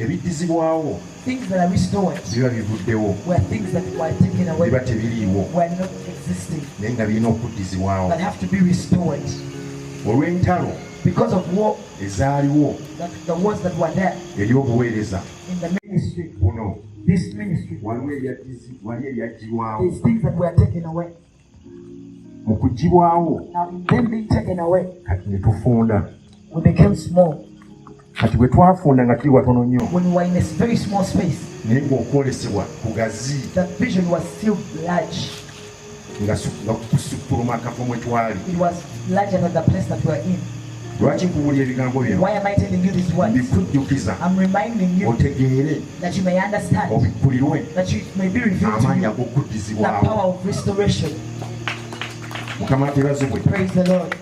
ebiddizibwawo things that are restored biba bivuddewo were things that were taken away, biba tebiriiwo were not existing, naye nga birina okuddizibwawo that have to be restored olw'entalo because of war, ezaaliwo that the wars that were there ery'obuweereza in the ministry. buno This ministry, wali eryagibwawo these things that were taken away. mu kugibwawo Now in them being taken away, kati ne tufunda we became small. kati bwe twafunda nga tuli watono nnyo When we were in a very small space, naye ng'okwolesebwa kugazi that vision was still large. nga kusukkuluma akafo mwe twali. It was larger than the place that we were in. Lwaki nkubulya ebigambo bino? Why am I telling you these words? Mbikujjukiza I'm reminding you otegeere that you may understand, obikkulirwe that you may be revealed to amaanyi you the ag'okuddizibwawo. power of restoration. Mukama atebazibwe. Praise the Lord.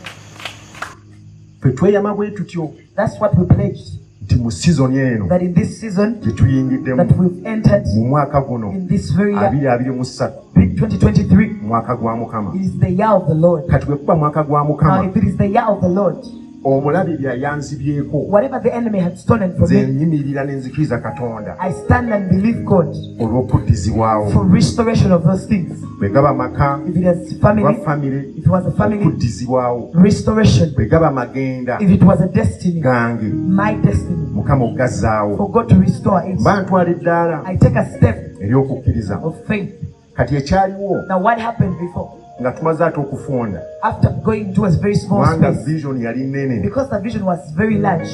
Ffe tweyama bwe tutyo That's what we pledged, nti mu sizoni eno that in this season gye tuyingiddemu that we've entered mu mwaka guno in this very year, 2023 2023, mwaka gwa Mukama. it is the year of the Lord. Kati bwe kuba mwaka gwa Now, Mukama, if it is the year of the Lord, omulabi byayanzibyeko whatever the enemy had stolen from nze me, nyimirira ne nzikiriza Katonda I stand and believe God olw'okuddizibwawo. for restoration of those things. Bwe gaba maka, If it is bwe family, famire, if it was a family, okuddizibwawo. restoration. Bwe gaba magenda If it was a destiny, gange, my destiny, Mukama ogazzaawo. for God to restore it, Mba ntwala eddaala I take a step ery'okukkiriza. of faith. Kati ekyaliwo Now, what happened before? nga tumaze ate okufunda, After going to a very small kubanga space, vision yali nnene, because the vision was very large.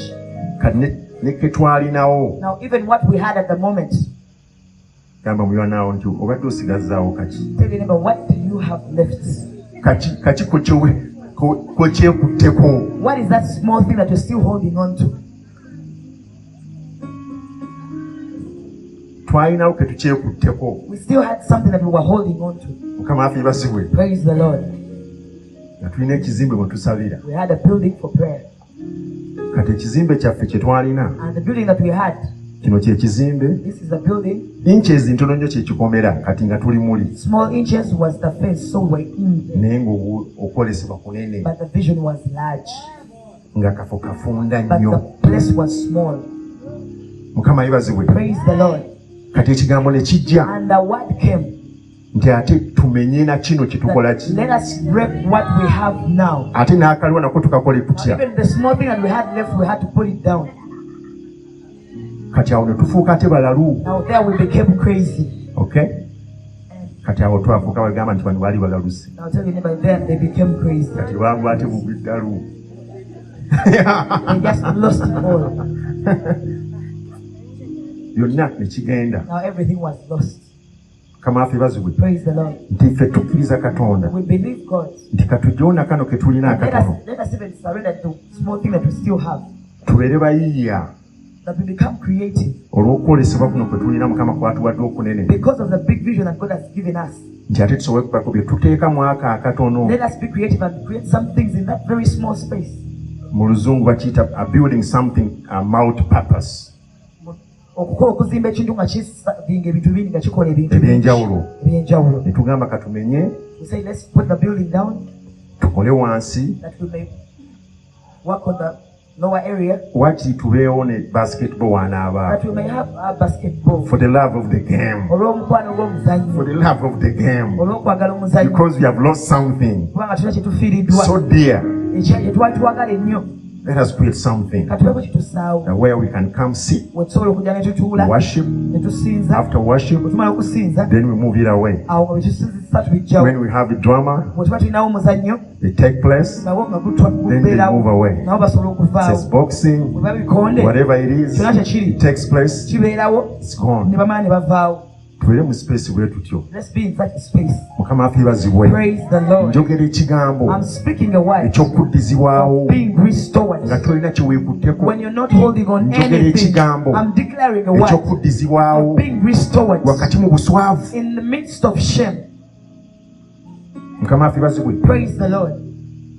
kati ne ke twalinawo Now, even what we had at the moment, gamba muliwanaawo nti obadde osigazzaawo kaki tell your neighbor, what do you have left? kaki kwekyekutteko. What is that small thing that you're still holding on to? Twalinawo ke tukyekutteko. We still had something that we were holding on to. Mukama afe basibwe. Praise the Lord. Nga tulina ekizimbe mwe tusabira. We had a building for prayer. Kati ekizimbe kyaffe kye twalina, And the building that we had, kino kye kizimbe, this is a building. inches ntono nnyo kye kikomera kati nga tuli muli. Small inches was the fence, so we're in there. Naye ng'okwolesebwa kunene, But the vision was large. nga kafo kafunda But nnyo. the place was small. Mukama yebazibwe. Praise the Lord. Kati ekigambo ne kijja And the word came. nti ate tumenye na kino kye tukola That ki. let us break what we have now. Ate n'akaliwo nako tukakole kutya. Even the small thing that we had left, we had to put it down. Kati awo ne tufuuka ate balalu. Now there we became crazy. Okay? Kati awo twafuuka bagamba nti bano baali balalusi. Now tell your neighbor, then they became crazy. Kati bwangu ate bugwi ddalu. They just lost it all. Byonna ne kigenda. Now everything was lost. Mukama afe bazibwe. Praise the Lord. Nti ffe tukkiriza Katonda We believe God. nti katujona kano ke tulina And akatono let us even surrender to small thing that we still have. tubeere bayiiya That we become creative olw'okwolesebwa kuno kwe tulina Mukama kwatuwadde okunene, because of the big vision that God has given us. nti ate tusobole kubako bye tuteeka mu aka akatono. Let us be creative and create some things in that very small space. Mu luzungu bakiyita a building something multi-purpose, Okukola okuzimba ekintu nga kisinga ebintu bingi nga kikola ebintu ebyenjawulo. ebyenjawulo. Ne tugamba katumenye We say let's put the building down tukole wansi, that we may work on the lower area, wakiri tubeewo ne basketball wanaaba, that we may have a basketball. for the love of the game, Olw'omukwano for gw'omuzannyo, the love of the game, olw'okwagala omuzannyo, because we have lost something kubanga tulina kye tufiiriddwa, so dear. kye twali twagala ennyo. Let us create something Katubeeko kye tusaawo, where we can come sit, we tusobola okujja ne tutuula worship. ne tusinza. After worship, Bwe tumala okusinza, then we move it away. awo nga bwe tusinzisa tubijjawo. When we have a drama, Bwe tuba tulinawo omuzannyo, it take place. nawo nga Then they gubeerawo, move away. nabo basobola okuvaawo. Says boxing, Bwe babikonde, whatever it is, kyonna kye kiri it takes place. kibeerawo, It's ne gone. bamala ne bavaawo. Tubeere mu space bwe tutyo. Let's be in such a space. Mukama afe bazibwe. Praise the Lord. Njogera ekigambo I'm speaking a word eky'okuddizibwawo of being restored. nga tolina kye weekutteko. When you're not holding on Njogera anything, ekigambo I'm declaring a word eky'okuddizibwawo of being restored wakati mu buswavu. in the midst of shame. Mukama afe bazibwe. Praise the Lord.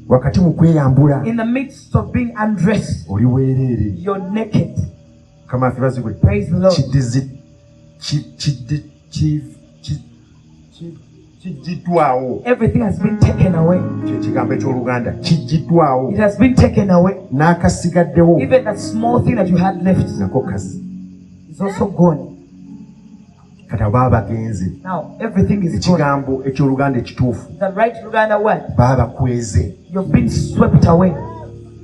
Wakati mu kweyambula In the midst of being undressed, oli weereere. you're naked. Mukama afe bazibwe. Praise the Lord. Kijiddwawo. Everything has been taken away. Kyekigambo eky'Oluganda kijiddwawo. It has been taken away. N'akasigaddewo Even that small thing that you had left, nako kazi is also gone. Kati baba bagenze. Now everything is gone. Ekigambo eky'Oluganda ekituufu. The right Luganda word. Baba kweze. You've been swept away.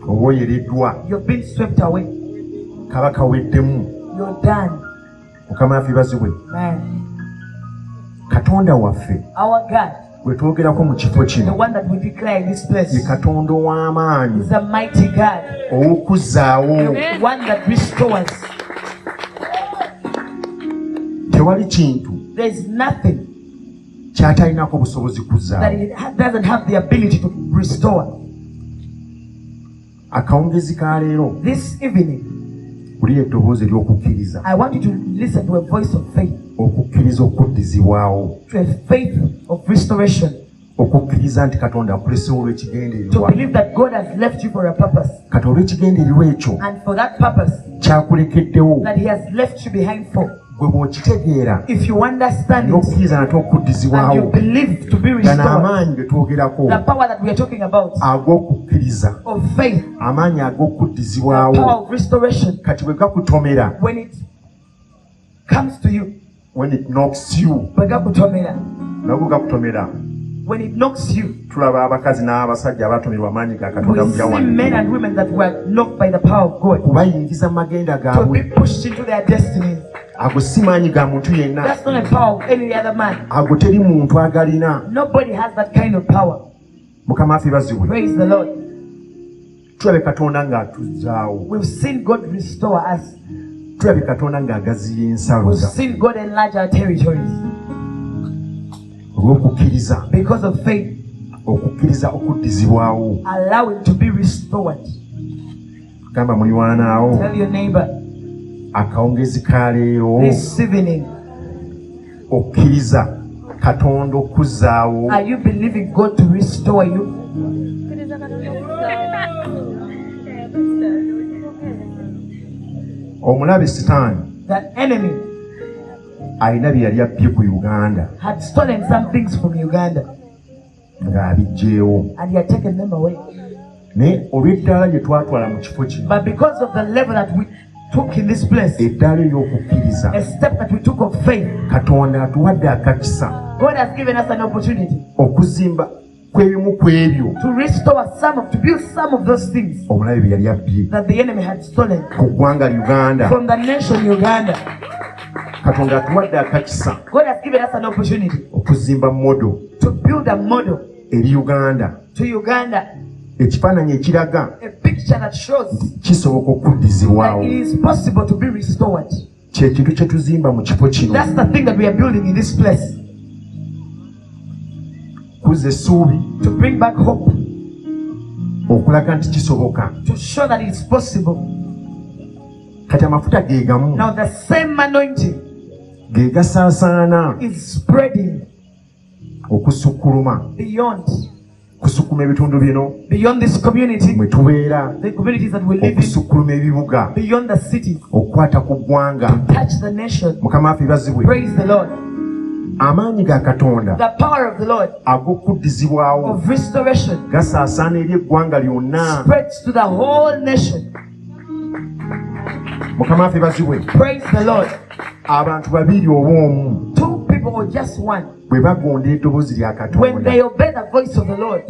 Owoyereddwa. You've been swept away. Kabaka weddemu. You're done. Mukama waffe bazibwe. Man. Katonda waffe. Our God. Gwe twogerako mu kifo The kino. one that we declare in this place. Ye Katonda ow'amaanyi. Is a mighty God. Ow'okuzzaawo. The one that restores. Tewali kintu. There is nothing Kyatalinako busobozi kuzzaawo. that it doesn't have the ability to restore. Akawungezi ka leero. This evening, Buli eddoboozi ery'okukkiriza. I want you to listen to a voice of faith. Okukkiriza okuddizibwawo. To a faith of restoration. Okukkiriza nti Katonda akulesewo To olw'ekigendererwa. believe that God has left you for a purpose. Kati olw'ekigendererwa ekyo And for that purpose kyakulekeddewo. that He has left you behind for. Gwe bw'okitegeera If you understand it n'okukkiriza nate and you okuddizibwawo. believe to be Gano restored, amaanyi ge twogerako the power that we are talking about ag'okukkiriza. of faith, Amaanyi the ag'okuddizibwawo. power of restoration, Kati bwe gakutomera. when it comes to you, When it knocks you. bwe gakutomera, Nago gakutomera. when it knocks you, Tulaba abakazi n'abasajja abatomerwa amaanyi ga Katonda we mu see men jawano. and women that were knocked by the power of God Kubayingiza mu magenda to gaabwe. be pushed into their destinies. Ago si maanyi ga muntu yenna. That's not a power of any other man. Ago teri muntu agalina. Nobody has that kind of power. Mukama waffe bazibwe. Praise the Lord. Tulabe Katonda ng'atuzzaawo. We've seen God restore us. Tulabe Katonda ng'agaziya ensalo We've zaffe. seen God enlarge our territories Olw'okukkiriza. because of faith, Okukkiriza okuddizibwawo. allowing to be restored. Gamba muliraanwo. Tell your neighbor Akawungezi ka leero. this evening, Okkiriza Katonda okuzzaawo. are you believing God to restore you? Omulabe Sitaani The enemy alina bye yali abbye ku Uganda had stolen some things from Uganda ng'abiggyeewo. and he had taken them away. Naye olw'eddaala gye twatwala mu kifo kino, But because of the level that we took in this place, eddaala ery'okukkiriza, a step that we took of faith, Katonda atuwadde akakisa God has given us an opportunity okuzimba kw'ebimu ku ebyo to restore to build some of those things omulabe bye yali abbye that the enemy had stolen ku ggwanga Uganda. from the nation Uganda. Katonda atuwadde akakisa God has given us an opportunity okuzimba modo to build a model eri Uganda, to Uganda, ekifaananyi ekiraga a picture that shows kisoboka that okuddizibwawo. it is possible to be restored. Kye kintu kye tuzimba mu kifo kino. That's the thing that we are building in this place, Kuzza essuubi to bring back hope, okulaga nti kisoboka. to show that it's possible. Kati amafuta ge gamu Now the same anointing ge gasaasaana is spreading okusukkuluma, beyond kusukkuluma ebitundu bino this community, mwe tubeera, the communities that we live in, okusukkuluma ebibuga, beyond the cities, okukwata ku ggwanga. touch the nation. Mukama waffe bazibwe. Praise the Lord. Amaanyi ga Katonda The power of the Lord ag'okuddizibwawo of restoration gasaasaana eri eggwanga lyonna. spreads to the whole nation. Mukama waffe bazibwe. Praise the Lord. Abantu babiri oba omu Two people or just one, bwe bagonda eddoboozi lya when Katonda. they obey the voice of the Lord,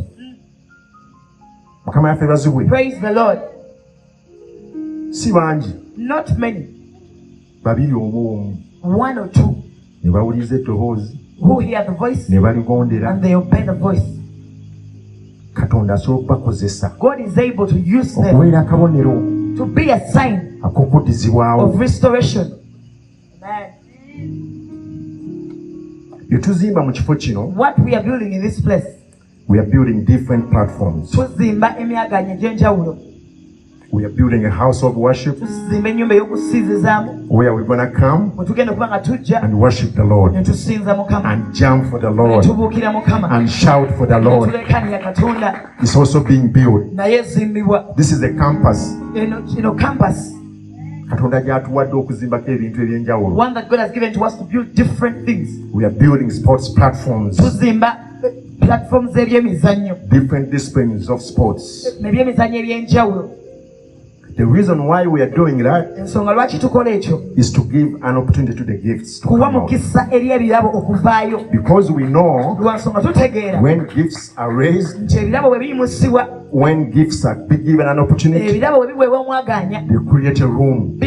Mukama waffe bazibwe. praise the Lord. Si bangi, Not many, babiri oba omu one or two, ne bawuliriza eddoboozi who hear the voice ne baligondera. and they obey the voice. Katonda asobola okubakozesa God is able to use them okubeera akabonero to be a sign ak'okuddizibwawo. of restoration. Amen. Bye tuzimba mu kifo kino, What we are building in this place, we are building different platforms. tuzimba emyaganya egy'enjawulo, We are building a house of worship tuzimba ennyumba ey'okusinzizaamu where we're going to come mwe tugenda okuba nga tujja and worship the ne Lord tusinza Mukama, and jump for the ne Lord tubuukira Mukama, and shout for the ne Lord. tuleekaanira Katonda. It's also being built. Naye ezimbibwa This is a campus. eno campus, Katonda gy'atuwadde okuzimbako ebintu eby'enjawulo. one that God has given to us to build different things. We are building sports platforms, Tuzimba platforms ebyemizannyo, different disciplines of sports. ebyemizannyo eby'enjawulo. The reason why we are doing that ensonga lwaki tukola ekyo is to give an opportunity to the gifts to kuwa come out. mukisa eri ebirabo okuvaayo Because we know lwa nsonga tutegeera when gifts are raised, nti ebirabo bwe biyimusibwa when gifts are given an opportunity, ebirabo bwe biweebwa omwaganya they create a room.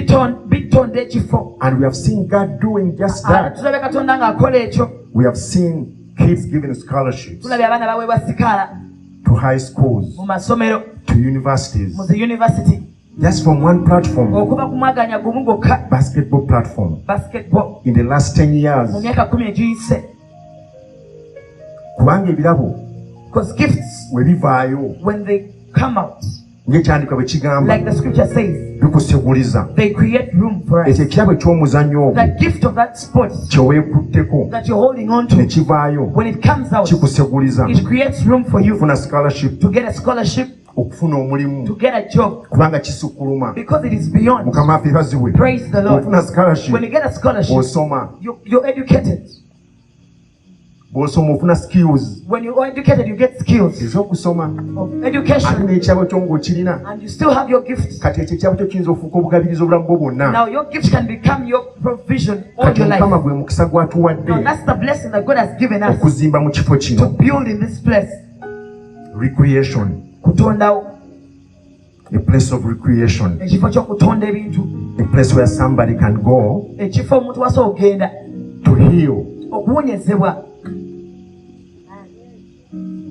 bitonda ekifo. And we have seen God doing just Ate that. tulabe katonda ng'akola ekyo. We have seen kids given scholarships Tulabye abaana baweebwa sikaala to high schools, mu masomero, to universities, mu zi university, just from one platform, okuva ku mwaganya gumu gwokka, basketball platform. basketball, In the last 10 years, mu myaka 10 egiyise. kubanga ebirabo Because gifts, we bivaayo when they come out, ng'ekyandika bwe kigamba like the scripture says, bikuseguliza. they create room for us. Ekyo ekirabo eky'omuzannyo ogwo The gift of that sport kye weekutteko that you're holding on ne to, kivaayo when it comes out, kikuseguliza it creates room for you okufuna scholarship, to get a scholarship, okufuna omulimu, to get a job, kubanga kisukkuluma. because it is beyond. Mukama waffe bazibwe Praise the Lord. ofuna scholarship When you get a scholarship, osoma, you're educated. bw'osoma ofuna skills When you're educated, you get skills ez'okusoma, of ate education, n'ekirabo kyo ng'okirina. and you still have your gifts. Kati ekyo ekirabo kyo kiyinza ofuuka obugabiriza obulamu bwo bwonna. Now your gift can become your provision all Kati your Mukama life. gwe mukisa Now gw'atuwadde that's the blessing that God has given us okuzimba mu kifo to kino. build in this place. Recreation, Kutondawo a place of recreation, ekifo ky'okutonda ebintu, a place where somebody can go ekifo omuntu wasobola okugenda to heal. okuwonyezebwa.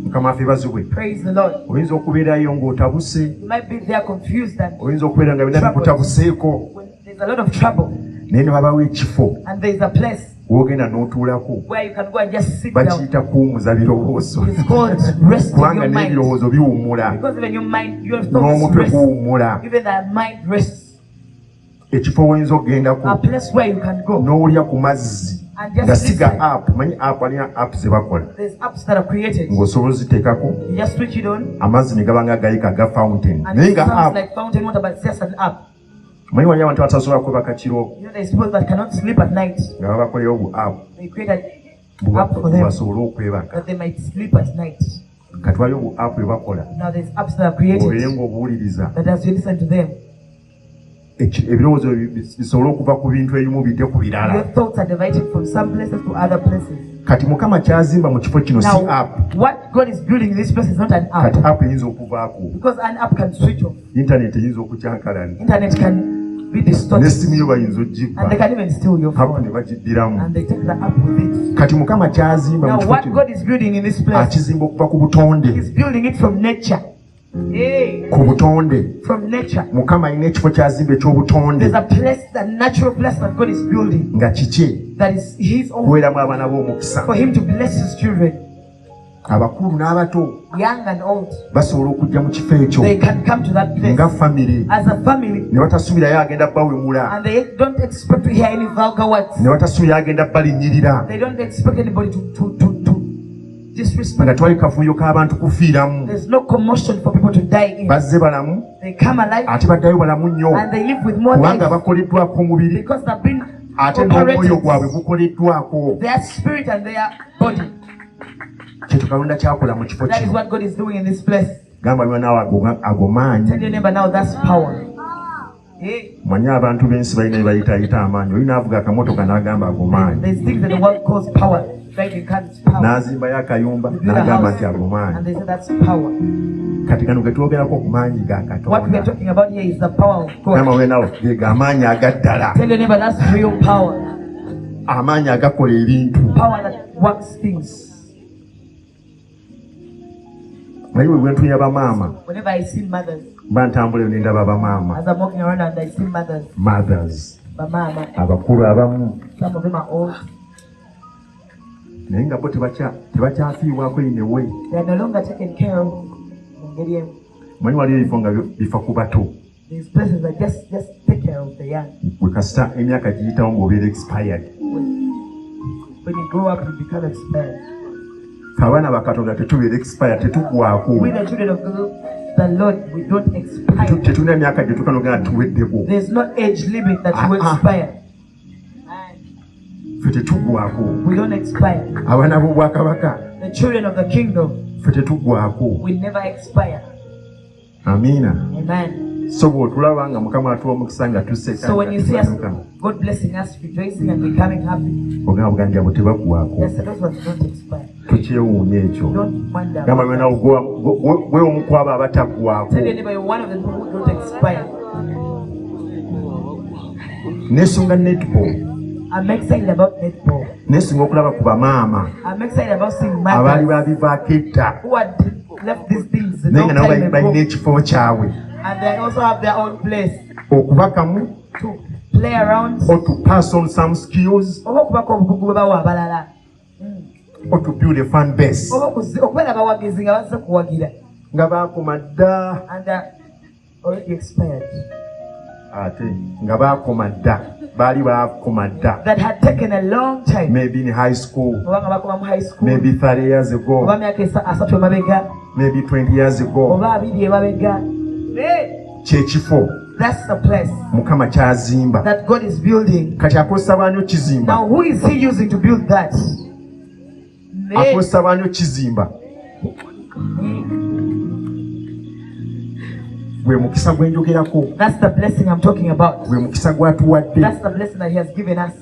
Mukama waffe bazibwe. Praise the Lord. Oyinza okubeerayo ng'otabuse, You might be there confused and oyinza okubeera nga bina bikutabuseeko, when there's a lot of trouble, naye ne babawo ekifo and there's a place w'ogenda n'otuulako. where you can go and just sit down. Bakiyita kuwumuza birowoozo, It's called resting kubanga your mind. n'ebirowoozo biwummula, Because even your mind, your thoughts n'omutwe rest. guwummula. Even that mind rests. Ekifo w'oyinza okugendako A place where you can go n'owulira ku mazzi and just gasiga listen. app. Manyi app alina app ze bakola There's apps that are created. ng'osobola oziteekako, You just switch it on amazzi ne gaba nga gayika ga fountain, and naye it nga sounds app. like fountain water, but it's just an app. Manyi waliyo abantu batasobola kwebaka kiro You know, there's people that cannot sleep at night. nga babakoleyo bu app They create an app for them basobole okwebaka. that they might sleep at night. Kati waliyo bu app bwe bakola Now there's apps that are created obeere ng'obuwuliriza that as you listen to them, ebirowoozo bisobole okuva ku bintu ebimu bidde ku your birala. thoughts are diverted from some places to other places. Kati Mukama kyazimba mu kifo kino si Now, app. what God is building in this place is not an Kati app. app eyinza okuvaako, Because an app can switch off. internet eyinza okukyankalana, Internet can be distorted. n'essimu yo bayinza And they ogibba, can even steal your app phone. ne bagiddiramu. And they take the app with it. Kati Mukama kyazimba mu Now kifo what kino God is building in this place, akizimba okuva ku butonde. He's building it from nature. Hey, Ku butonde from nature. Mukama alina ekifo kyazimba eky'obutonde There's a place, a natural place that God is building nga kiki that is His own kuweeramu abaana b'omukisa. for Him to bless His children, Abakulu n'abato young and old. basobola okujja mu kifo ekyo They can come to that place nga famire, as a family ne batasuubirayo agenda bawemula, and they don't expect to hear any vulgar words. ne batasuubirayo agenda balinnyirira, They don't expect anybody to nga disrespect. twali kafuuyo k'abantu kufiiramu. There's no commotion for people to die in. Bazze balamu They come alive ate baddayo balamu nnyo, and they live with more kubanga life bakoleddwako omubiri because they've been ate n'omwoyo gwabwe operated. gukoleddwako. Their spirit and their body. Kyetu Katonda kyakola mu kifo That is kino. what God is doing in this place. Gamba nyo naawe ago maanyi. Tell your neighbor now, that's power. Hey. Manyi abantu b'ensi balina bye bayitaayita amaanyi. Oli n'avuga akamotoka n'agamba ago maanyi. There's things that the world calls power. Driving cars is power. N'azimbayo akayumba They build a n'agamba house nti ago and maanyi. they say that's power. Kati kano ge twogerako ku maanyi ga What we are Katonda. talking about here is the power of Gamba God. we nawo ge g'amaanyi agaddala. Tell your neighbor that's real power. Amaanyi agakola ebintu. Power that works things. Naye bwe bwentunya bamaama Whenever I see mothers, mba ntambula ne ndaba bamaama. as I'm walking around and I see mothers, Mothers. mama, Abakulu abamu. some of them are old. Naye nga bo tebakyafiibwako in a way. They are no longer taken care of. Manyi waliyo ebifo nga bifa ku bato. These places that just take care of the young. Bwe kasita emyaka giyitawo ng'obeera expired. When you grow up, you become expired. Abaana ba Katonda tetubeera expired, tetugwako. We the children of the Lord, we don't expire. Tetulina emyaka gye tukanogera tuweddeko. There's no age limit that you expire. Ffe tetugwako. We don't expire. Abaana b'obwakabaka The children of the kingdom ffe tetugwako. will never expire. Amiina. Amen. So bw'otulaba nga Mukama atuwa omukisa nga tuseka So when you see us, God blessing us, rejoicing and becoming happy, ogamba buganja abo tebakuwaako. yes, those ones don't expire. Tokyewuunya ekyo. Don't wonder. Gamba bwena gwe omu ku abo abatakuwaako. Tell anybody one of the people who don't expire. Neesunga netball. I'm excited about netball. Neesunga okulaba ku bamaama I'm excited about seeing abaali mothers babivaako edda who had left these things a naye long nga nabo time balina ago, ekifo kyabwe and they also have their own place okubakamu to play around, or to pass on some skills oba okubako obukugu bwe bawa abalala, or to build a fan base oba okubeera abawagizi nga bazze kuwagira, nga baakoma dda and already expired, ate nga baakoma dda baali baakoma dda that had taken a long time, maybe in high school, oba nga bakoma mu high school, maybe 30 years ago, oba myaka asatu emabega, maybe 20 years ago. oba 20 emabega. Kyekifo That's the place Mukama kyazimba. that God is building. Kati akozesa baani okizimba? Now who is he using to build that? Akozesa baani okizimba? Gwe mukisa gwe njogerako. That's the blessing I'm talking about. Gwe mukisa gw'atuwadde. That's the blessing that he has given us.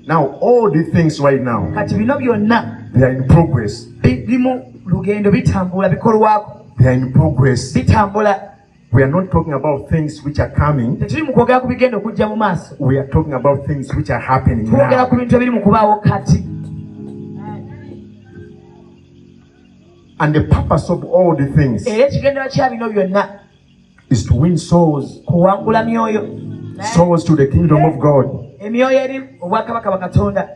Now all the things right now, Kati bino byonna they are in progress. biri mu lugendo, bitambula, bikolwako, They are in progress. bitambula. We are not talking about things which are coming. Tetuli mu kwogera ku bigenda okujja mu maaso, We are talking about things which are happening twogera ku now. bintu ebiri mu kubaawo kati. And the purpose of all the things Era ekigendera kya bino byonna is to win souls. kuwangula myoyo, Souls to the kingdom of God. emyoyo eri obwakabaka bwa Katonda,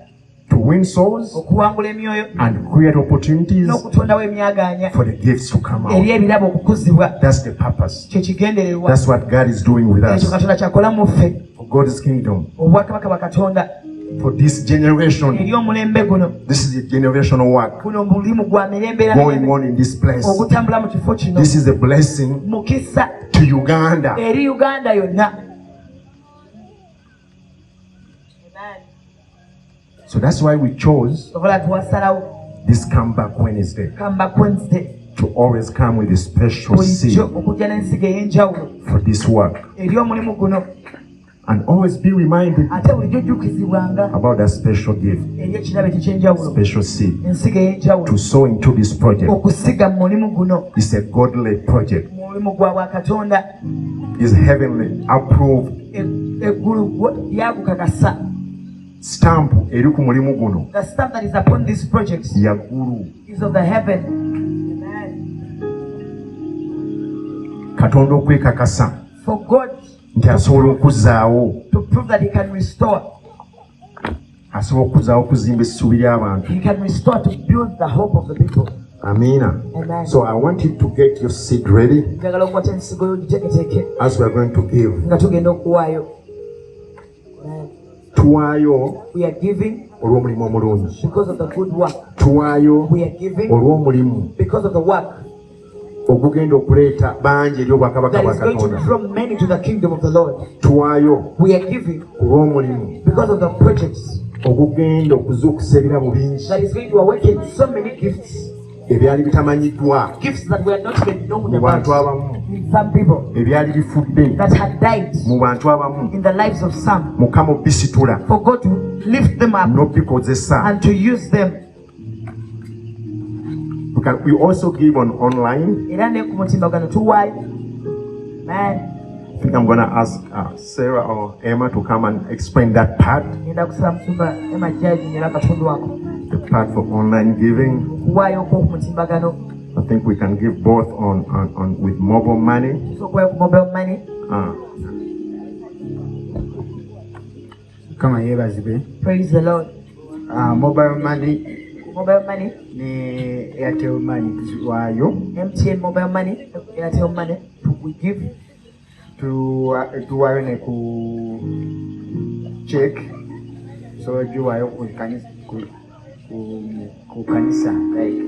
To win souls okuwangula emyoyo and create opportunities n'okutondawo emyaganya for the gifts to come eri out. ebirabo okukuzibwa. That's the purpose. Kye kigendererwa. That's what God is doing with Ekyo us. Katonda kyakola mu ffe, For God's kingdom. obwakabaka bwa Katonda For this generation. eri omulembe guno. This is a generational work Guno mulimu gwa mirembe going on in this place. ogutambula mu kifo kino, This is a blessing mukisa to Uganda. eri Uganda yonna. So that's why we chose Okola twasalawo this Comeback Wednesday Comeback Wednesday to always come with a special bulijjo seed okujja n'ensigo ey'enjawulo for this work. eri omulimu guno, And always be reminded ate bulijjo ojjukizibwanga about that special gift, eri ekirabo ekyo ky'enjawulo, special seed ensigo ey'enjawulo, to sow into this project. okusiga mu mulimu guno. It's a godly project. Mulimu gwa bwakatonda, It's heavenly approved. eggulu lyagukakasa. Stamp eri ku mulimu guno The stamp that is upon this project ya ggulu. is of the heaven. Katonda okwekakasa For God nti asobola okuzzaawo, to prove that he can restore, asobola okuzzaawo okuzimba essuubi ly'abantu. he can restore to build the hope of the people. Amiina. Amen. So I want you to get your seed ready Njagala okukwata ensigo yo ogiteeketeeke as we are going to give. nga tugenda okuwaayo. Tuwaayo We are giving olw'omulimu omulungi. because of the good work. Tuwaayo We are giving olw'omulimu because of the work ogugenda okuleeta bangi eri obwakabaka that bwa is going to Katonda. draw many to the kingdom of the Lord. Tuwaayo We are giving olw'omulimu because of the projects ogugenda okuzuukusa ebirabo bingi that is going to awaken so many gifts, ebyali bitamanyiddwa gifts that were not even known mu bantu about abamu, in some people, ebyali bifudde that had died mu bantu abamu. in the lives of some, Mukama obisitula for God to lift them up n'obikozesa. and to use them. We also give on online. Era ne ku mutimbagano tuwaayo. Man, I think I'm going to ask Sarah or Emma to come and explain that part, ngenda kusaba musumba Emma Jaji nyera katundu wako the part for online giving. okuwaayo okw'oku mutimbagano. I think we can give both on with mobile money. So okuwaayo ku mobile money. Kama yebazibwe. Praise the Lord. Mobile money Mobile money, ne Airtel money tuwaayo MTN mobile money, Airtel money, we give tuwaayo ne ku check, so giwaayo ku kanisa, like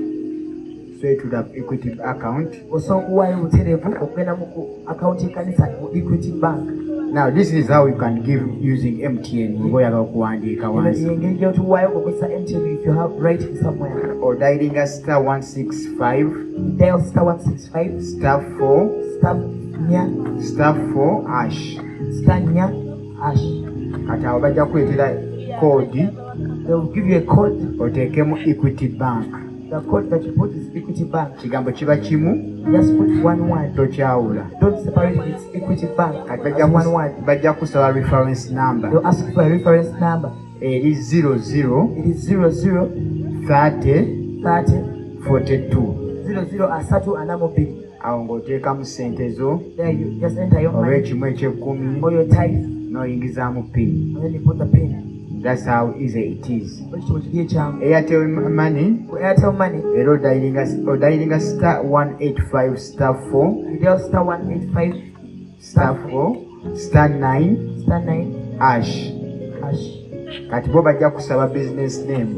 straight to the Equity account. osobola okuwaayo butereevu okugenda mu account y'ekkanisa mu Equity Bank. Now this is how you can give using MTN. Ngoyagala okuwandiika wansi Engeri gy'otuwaayo okukozesa MTN if you have writing somewhere. or dialing a *165 Dial *165 *4 star nya star 4 hash. star nya hash. Kati awo bajja kuleetera code They will give you a code. oteekemu Equity Bank. The code that you put is Equity Bank. Kigambo kiba kimu Just put one word. tokyawula. Don't separate it. It's Equity Bank. Kati As one word. bajja kusaba reference number. They'll ask for a reference number. Eri 00 It is 00 30 30 42. 00 asatu anamubiri. Awo ng'oteekamu ssente zo There you just enter your oba money ekimu eky'ekkumi or your tithe n'oyingizaamu pin. and then you put the pin. That's how easy it is. Ekyo kiri ekyangu. Airtel money Airtel money. era odayiringa star 185 star 4 You dial star 185 star 4 star 9 star 9 hash. hash. Kati bo bajja kusaba business name.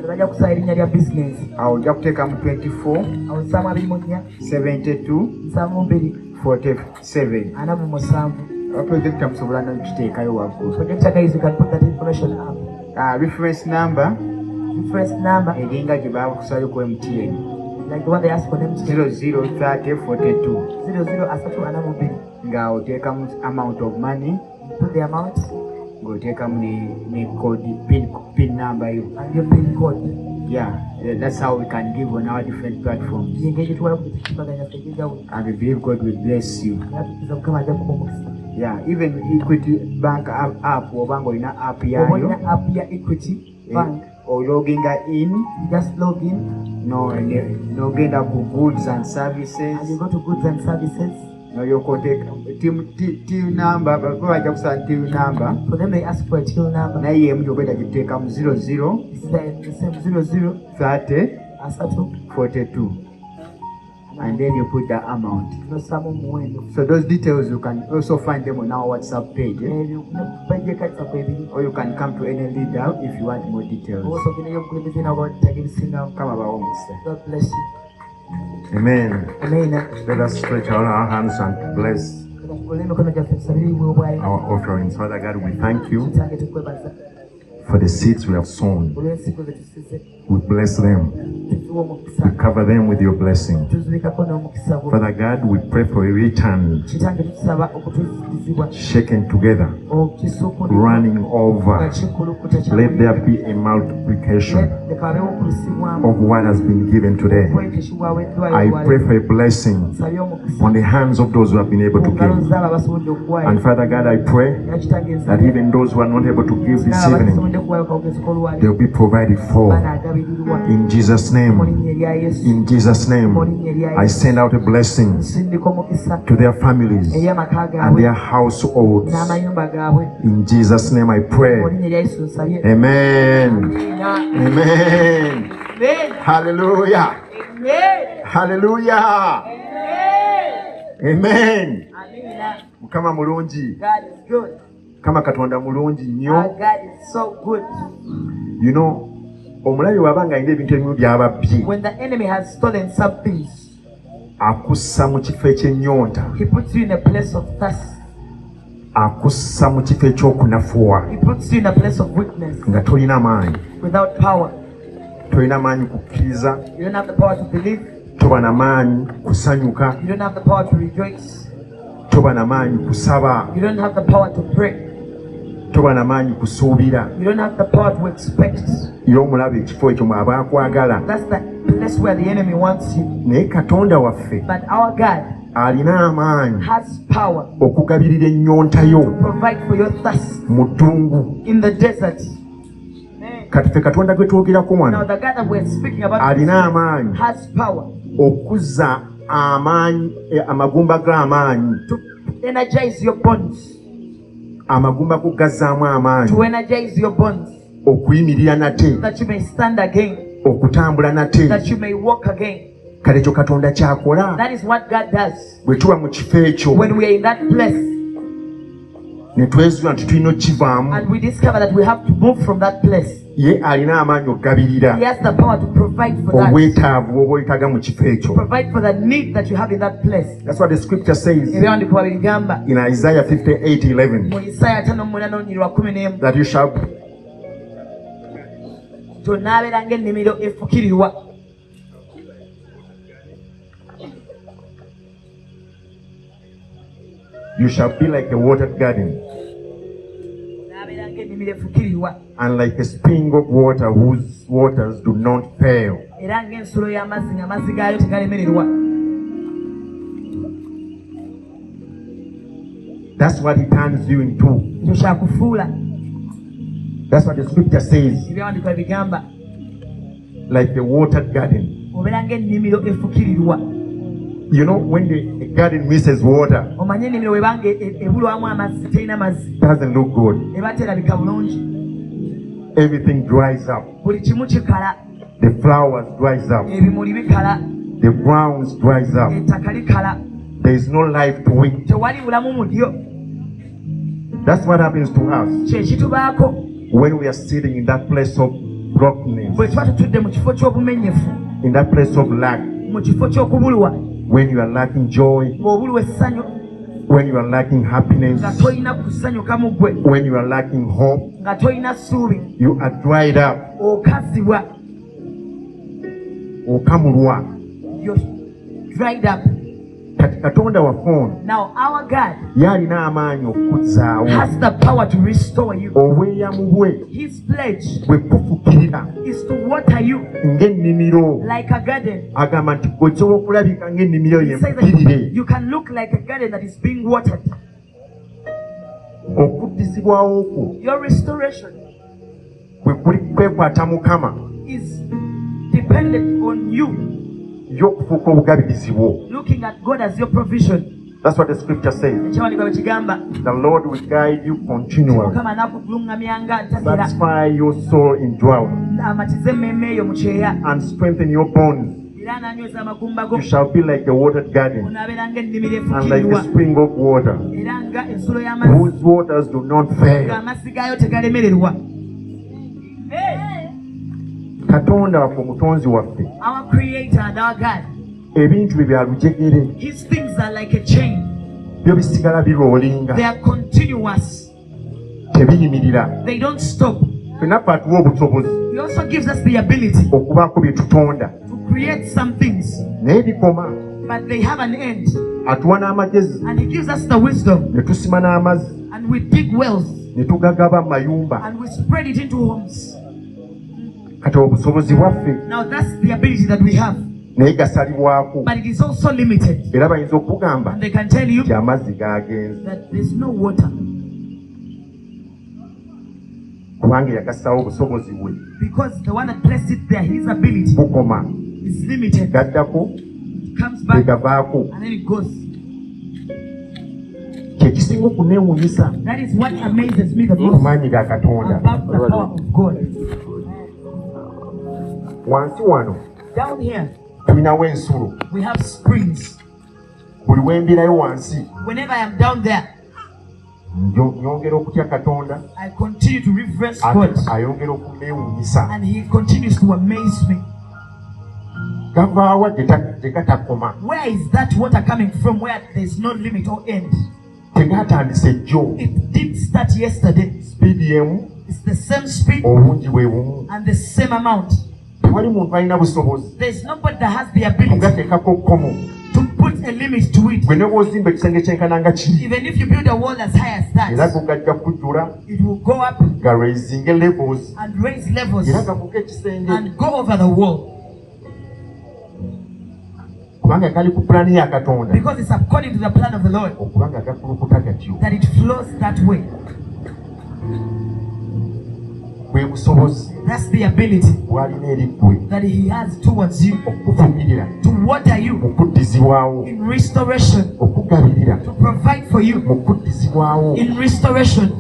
Bajja kusaba erinnya lya business. Awo ojja kuteekamu 24 Awo nsaamu 24 72 nsaamu 2 47. 47. Projector musobola n'okiteekayo waggulu. Projector guys, you can put that information up. Reference number Reference number eringa gye baakusayo ku MTN like the one they ask for them to 0030 42 00 asatu anamubiri. nga oteekamu amount of money Put the amount ng'oteekamu ne code pin number yo. and your pin code. Yeah, that's how we can give on our different platforms. Engage tuwala ku kibaganya sekijawo. And we believe God will bless you. Yatukiza mukama ajja kukumukisa. Yeah, even Equity Bank app oba ng'olina app Oba yaayo olina app ya Equity Bank. ologinga in You just log in n'ogenda ku goods and and services you go to goods and services. n'olyoka oteeka till number baba bajja kusaba till number For them they ask for a till number. naye yemu gyogenda gituteekamu 00 This is the same 00 30 asatu 42 and then you put the amount. n'ossaamu omuwendo. So those details you can also find them on our WhatsApp page. Ebyo bajjekatisa kwebiri. Or you can come to any leader if you want more details. Also ogendeyo omukulembeze nawe bataga ebisingawo. Come about omukisa. God bless you. Amen. Amen. Let us stretch out our hands and bless Tukolere emikono gyaffe tusabire obwayo. our offerings. Father God, we thank you Kitange tukwebaza for the seeds we have sown. olw'ensigo ze tusize. We bless them. Tuziwa We omukisa. cover them with your blessing. Tuzibikako n'omukisa gwo. Father God, we pray for a return, Kitange tutusaba okutuzikizibwa. shaken together, Okisukulibwa. running Nga over. kikulukuta kya Let there be a multiplication leka wabeewo okulusibwamu. of what has been given today. Kwekisibwaweddwayo I olwaleero. pray for a blessing Nsabye omukisa. on the hands of those who have been able to Ku ngalo give. z'abo abasobodde okuwaayo. And Father God, I pray Era kitange that nsabye even those who are not able to give this n'abo evening, abasobodde okuwaayo kawugezi k'olwaleero they'll be provided for. banaagabirirwa. In Jesus' Mu name, linnya erya Yesu. in Jesus' name, I send out a blessing Nsindika omukisa to their families eri amaka and gaabwe their households. n'amayumba gaabwe. In Jesus' name I Mu pray. linnya erya Yesu nsabye. Amen. Amiina. Amen. Amen. Hallelujah. Amen. Hallelujah. Amen. Amiina. Mukama mulungi. God is good. Kama Katonda mulungi Our nnyo. God is so good. You know, omulabi bw'aba ng'alina ebintu ebimu by'ababbye, When the enemy has stolen some things, akussa mu kifo ekyennyonta, he puts you in a place of thirst. akussa mu kifo ekyokunafuwa, He puts you in a place of weakness nga tolina maanyi. without power. Tolina maanyi kukkiriza, You don't have the power to believe. toba na maanyi kusanyuka, You don't have the power to rejoice. toba na maanyi kusaba, You don't have the power to pray. toba na maanyi kusuubira. You don't have the power to expect. Ye omulaba ekifo ekyo mw'aba akwagala. That's the place where the enemy wants you. Naye Katonda waffe But our God alina amaanyi has power okugabirira ennyonta yo to provide for your thirst mu ddungu. in the desert. Kati ffe Katonda gwe twogerako Now wano the God that we're speaking about alina amaanyi has power okuzza amaanyi, amagumba g'amaanyi, to energize your bones, amagumba go gazzaamu amaanyi, to energize your bones, okuyimirira nate, that you may stand again, okutambula nate. that you may walk again. Kale ekyo Katonda kyakola. That is what God does. Bwe tuba mu kifo ekyo When we are in that place ne twezuula nti tulina okkivaamu, and we discover that we have to move from that place, ye alina amaanyi okugabirira He has the power to provide for that, obwetaavu bw'oba oyitaga mu kifo ekyo. provide for the need that you have in that place. That's what the scripture says Ebyawandikibwa bigamba in Isaiah 58:11, mu Isaaya 5:8 that you shall tonaabeera ng'ennimiro efukirirwa. You shall be like a watered garden n'abeera ng'ennimiro efukirirwa and like a spring of water whose waters do not fail. era ng'ensulo y'amazzi ng'amazzi gaayo tegalemererwa. That's what he turns you into. ekyo kyakufuula. That's what the scripture says. ebyawandiikibwa bigamba Like a watered garden. obeera ng'ennimiro efukirirwa. You know, when the garden misses water, omanye ennimiro webanga ebulwamu amazzi terina mazzi it doesn't look good. eba terabika bulungi. Everything dries up. buli kimu kikala. The flowers dries up. ebimuli bikala. The grounds dries up. ettaka likala. There is no life to it. tewali bulamu mu lyo. That's what happens to us kyekitubaako when we are sitting in that place of brokenness, bwe tuba tutudde mu kifo ky'obumenyefu, in that place of lack, mu kifo ky'okubulwa, when you are lacking joy, ng'obulwa essanyu, when you are lacking happiness, nga tolina kusanyuka mu ggwe, when you are lacking hope, nga tolina ssuubi, you are dried up. okazibwa, Okamulwa. you're dried up. Kati Katonda waffe Now our God yalina amaanyi okukuzzaawo has the power to restore you. obweyamu bwe His pledge bwe kufukirira is to water you ng'ennimiro. like a garden. Agamba nti gwesobola okulabika ng'ennimiro He says yempukirire. that you can look like a garden that is being watered. Okuddizibwawo kwo Your restoration bwe kuli kwekwata Mukama is dependent on you y'okufuuka obugabirizi bwo. looking at God as your provision. That's what the scripture says. Ekyawandiikibwa bwe kigamba The Lord will guide you continually, Mukama anaakuguluŋŋamyanga ntagira, satisfy your soul in drought, amatize emmeeme eyo mu kyeya, and strengthen your bones. era ananyweza amagumba go. You shall be like a watered garden Onaabeera ng'ennimiro and like a efukirirwa, spring of water era nga ensulo y'amazzi whose waters do not fail. ng'amazzi gaayo tegalemererwa. Katonda waffe omutonzi waffe, Our Creator and our God, ebintu bye bya lujegere, His things are like a chain. byo bisigala biroolinga, They are continuous. tebiyimirira. They don't stop. Fenaffe atuwa obusobozi He also gives us the ability okubaako bye tutonda, to create some things, naye bikoma. but they have an end. Atuwa n'amagezi, And He gives us the wisdom, ne tusima n'amazzi, and we dig wells, ne tugagaba mu mayumba. and we spread it into homes. Kati obusobozi bwaffe Now that's the ability that we have, naye gasalibwako, but it is also limited. era bayinza okugamba And they can tell you nti amazzi gagenze, that there's no water, kubanga yagassaawo obusobozi bwe because the one that placed it there, his ability bukoma, is limited. gaddako It comes back tegavaako. and then it goes. Kyekisinga okuneewuunyisa That is what amazes me the mu most maanyi ga Katonda. about the power of God. Wansi wano Down here, tulinawo ensulo, we have springs. buli wembirayo wansi Whenever I am down there, nyongera okutya Katonda, I continue to reverence ate God, ayongera okuneewuunyisa. and He continues to amaze me. Gavaawa gye gatakoma, Where is that water coming from where there is no limit or end? tegaatandise jjo, It did start yesterday. sipiidi emu, It's the same speed obungi bwe bumu. and the same amount. Tewali muntu alina busobozi There's nobody that has the ability kugateekako kkomo. to put a limit to it. Gwe ne bw'ozimba ekisenge kyenkana nga kiri, Even if you build a wall as high as era that, go gajja kujjula it will go up ga raisinge levels, and raise levels era gavuga ekisenge, and go over the wall, kubanga gali ku pulaani ya Katonda, because it's according to the plan of the Lord okubanga gakulukuta gatyo. that it flows that way. Bwe busobozi That's the ability bw'alina eri ggwe that He has towards you okukuvumirira, to water you okuddizibwawo, in restoration, okugabirira to provide for you mu kuddizibwawo. in restoration.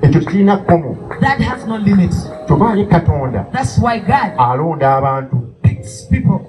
Ekyo tekirina kkomo. That has no limit. Kyova ye Katonda That's why God alonda abantu, picks people.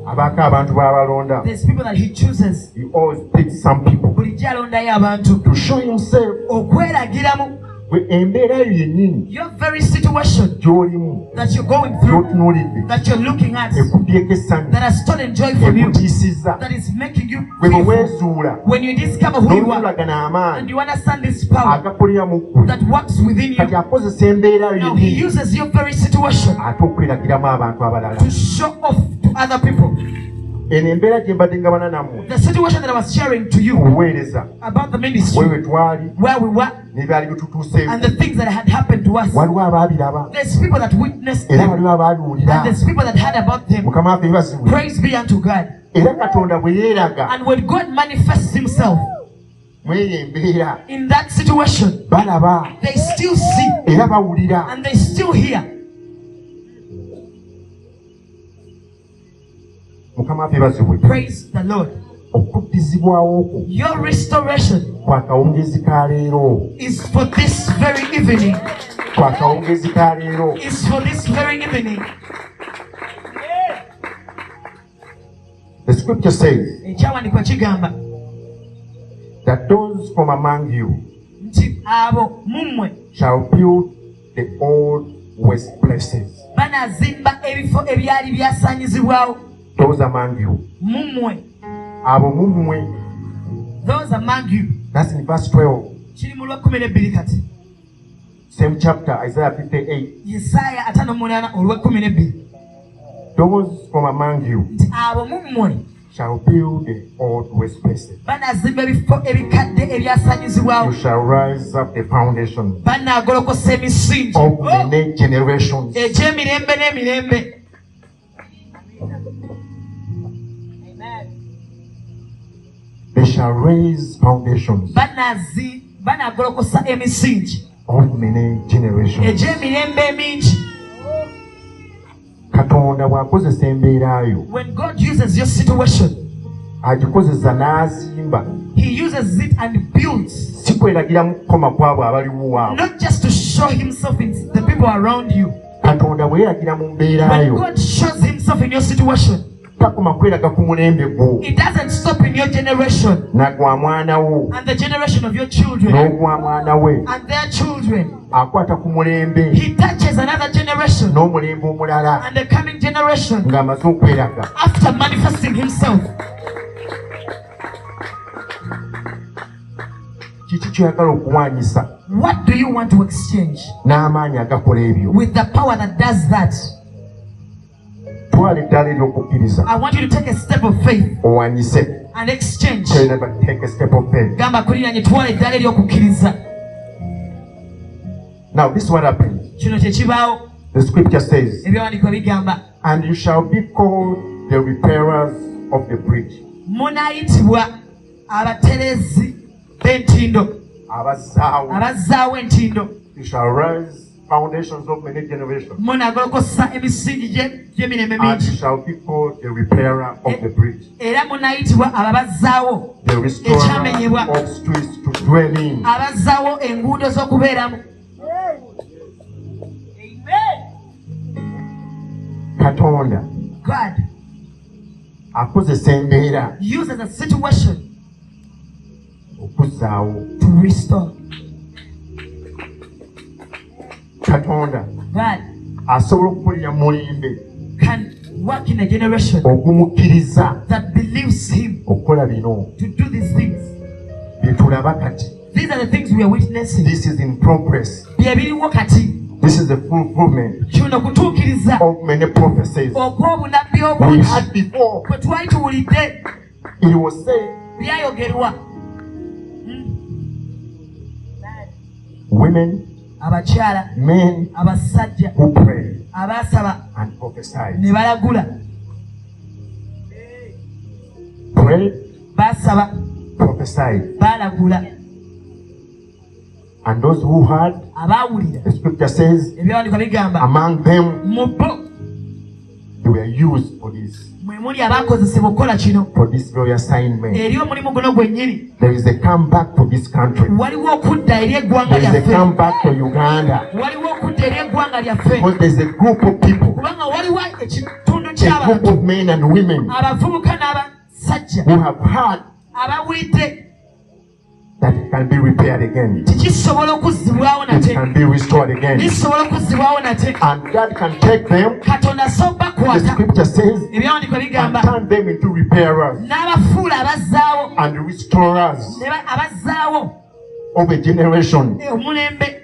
abaako abantu b'abalonda. There's people that He chooses. He always picks some people Bulijjo alondayo abantu to show himself. okweragiramu Bwe embeera eyo yennyini your very situation gy'olimu, that you're going through, gy'otunuulidde, that you're looking at, ekuddyeeko essanyu, that has stolen joy from you, ekutiisizza, that is making you bwe fearful. weweezuula When you discover who you are n'otuulagana and amaanyi you understand this power agakolera mu ggwe, that works within kati you, akozesa embeera eyo now He yennyini uses your very situation ate okweragiramu abantu abalala. to show off to other people. eno embeera gye mbadde ngabana nammwe The situation that I was sharing to you okuweereza about the ministry, wewe twali where we were, n'ebyali bitutuuseeko and the things that had happened to us. waliwo abaabiraba There's people that witnessed era them, waliwo abaabiwulira and there's people that heard about them. mukama waffe bibazibwe Praise be unto God. era katonda bwe yeeraga And when God manifests himself mweyo embeera in that situation, balaba they still see era bawulira and they still hear. mukama waffe bazibwe Praise the Lord. okuddizibwawo okwo Your restoration kwa kawungezi ka leero is for this very evening. kwa kawungezi ka leero Is for this very evening. the scripture says Ekyawandiikibwa kigamba that those from among you nti abo mummwe shall build the old waste places. banazimba ebifo ebyali byasaanyizibwawo. Those among you. Mummwe. Abo mummwe. Those among you. That's in verse 12. Kiri mu lwa 12 kati. Same chapter, Isaiah 58. Yesaya 58 olwa 12. Those from among you nti abo mummwe shall build the old waste places. banazimba ebifo ebikadde ebyasaanyizibwawo. You shall rise up the foundation Banaagolokosa emisingi of many generations. egy'emirembe n'emirembe. They shall raise foundations Banaagolokosa emisingi of many generations. egy'emirembe emingi. Katonda bw'akozesa embeera yo When God uses your situation, agikozesa n'azimba he uses it and builds, si kweragira mu kukoma kwabo abaliwo waabo. not just to show himself in the people around you. Katonda bwe yeeragira mu mbeera When yo God shows himself in your situation, takoma kweraga ku mulembe gwo it doesn't stop in your generation nagwa mwana wo and the generation of your children n'ogwa mwana we and their children. akwata ku mulembe He touches another generation n'omulembe omulala and the coming generation ng'amaze okweraga. after manifesting himself. Kiki kyoyagala okuwanyisa What do you want to exchange n'amaanyi agakola ebyo? with the power that does that? Twala eddaala ery'okukkiriza I want you to take a step of faith owanyise. and exchange. Tell your neighbor, take a step of faith. Gamba kuliranye twala eddaala ery'okukkiriza. Now this is what happened. Kino kye kibaawo. The scripture says, Ebyawandiikibwa bigamba and you shall be called the repairers of the bridge. munaayitibwa abaterezi b'entindo, abazzaawo entindo. You shall rise foundations of many generations. Munaagolokosa emisingi gy'emirembe And you mingi. shall be called the repairer of the bridge. Era munaayitibwa ababazzaawo The restorer ekyamenyebwa, of streets to dwell in. abazzaawo enguudo z'okubeeramu. Katonda God akozesa embeera uses a situation okuzzaawo. to restore. Katonda God asobola okukolera mulembe can work in a generation ogumukkiriza that believes him okukola bino to do these things. bye tulaba kati. These are the things we are witnessing. This is in progress. Bye biriwo kati. This is the fulfillment Kino kutuukiriza of many prophecies okw'obunabbi we obungi had before. bwe twali tuwulidde It was said, byayogerwa. women, Abakyala, men abasajja who pray abaasaba and prophesy. ne balagula, Pray, baasaba, prophesy. baalagula. And those who heard, Abaawulira the scripture says, ebyawandiikibwa bigamba among them, mu bo they were used for this, mwe muli abaakozesebwa okukola kino for this very assignment. eri omulimu guno gwennyini. There is a comeback for this country. Waliwo okudda eri eggwanga There is a lyaffe, comeback for Uganda. waliwo okudda eri eggwanga lyaffe, Because there is a group of people, kubanga waliwo ekitundu a group ky'abantu, of men and women abavubuka n'abasajja who have heard abawulidde that it can be repaired again. tikisobola okuzzibwawo It nate, can be restored again. lisobola okuzzibwawo nate. And God can take them, Katonda asobola the bakwata, scripture says, ebyawandiikibwa and bigamba, turn them into repairers n'abafuula abazzaawo, and restorers abazzaawo of a generation. omulembe.